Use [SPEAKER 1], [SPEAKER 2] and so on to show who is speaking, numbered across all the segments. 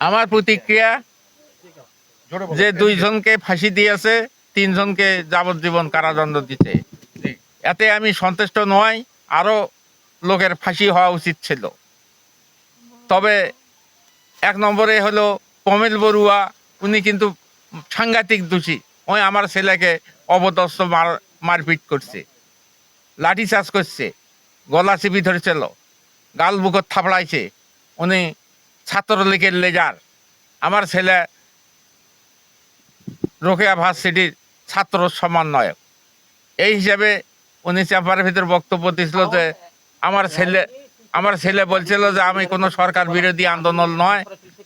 [SPEAKER 1] আমার প্রতিক্রিয়া যে দুইজনকে ফাঁসি দিয়েছে, তিনজনকে যাবজ্জীবন কারাদণ্ড দিতে, এতে আমি সন্তুষ্ট নই। আরো লোকের ফাঁসি হওয়া উচিত ছিল। তবে এক নম্বরে হলো প্রমিল বড়ুয়া, উনি কিন্তু সাংঘাতিক দোষী। ওই আমার ছেলেকে অবদস্ত মারপিট করছে, লাঠিচার্জ করছে, গলা চিপি ধরেছিল, গাল বুকত থাপড়াইছে। উনি ছাত্রলীগের লেজার। আমার ছেলে রোকেয়া ভার্সিটির ছাত্র সমন্বয়ক। এই হিসাবে উনি চেম্বারের ভিতর বক্তব্য দিয়েছিল যে আমার ছেলে বলছিল যে আমি কোনো সরকার বিরোধী আন্দোলন নয়,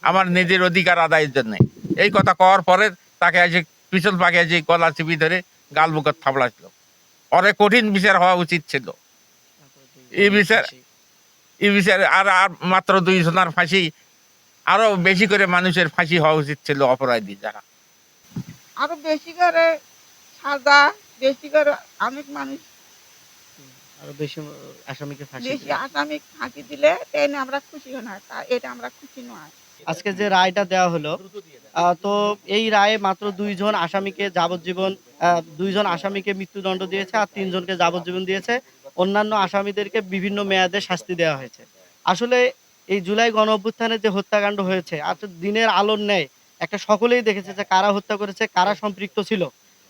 [SPEAKER 1] আমার নিজের অধিকার আদায়ের জন্য। এই কথা কওয়ার পরে তাকে এসে পিছল পাকে এসে গলা চিপি ধরে গাল বুকত থাপড়াছিল। অনেক কঠিন বিচার হওয়া উচিত ছিল। এই বিচার আর মাত্র 2 জনের ফাঁসি, আরো বেশি করে মানুষের ফাঁসি হওয়া উচিত ছিল অপরাধী যারা।
[SPEAKER 2] আরো বেশি করে সাজা, বেশি করে অনেক মানুষ
[SPEAKER 3] আরো বেশি আসামিকে ফাঁসি
[SPEAKER 2] বেশি আসামি ফাঁসি দিলে তাই নিয়ে আমরা খুশি হই না, এটা আমরা খুশি নয়।
[SPEAKER 3] আজকে যে রায়টা দেওয়া হলো, তো এই রায়ে মাত্র 2 জন আসামিকে যাবজ্জীবন, 2 জন আসামিকে মৃত্যুদণ্ড দিয়েছে আর 3 জনকে যাবজ্জীবন দিয়েছে। অন্যান্য আসামিদেরকে বিভিন্ন মেয়াদে শাস্তি দেওয়া হয়েছে। আসলে এই জুলাই গণ অভ্যুত্থানে যে হত্যাকাণ্ড হয়েছে, আজ দিনের আলোর ন্যায় একটা সকলেই দেখেছে যে কারা হত্যা করেছে, কারা সম্পৃক্ত ছিল।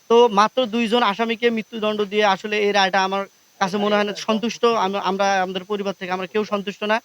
[SPEAKER 3] তো মাত্র 2 জন আসামিকে মৃত্যুদণ্ড দিয়ে আসলে এই রায়টা আমার কাছে মনে হয় না সন্তুষ্ট। আমরা আমাদের পরিবার থেকে আমরা কেউ সন্তুষ্ট না।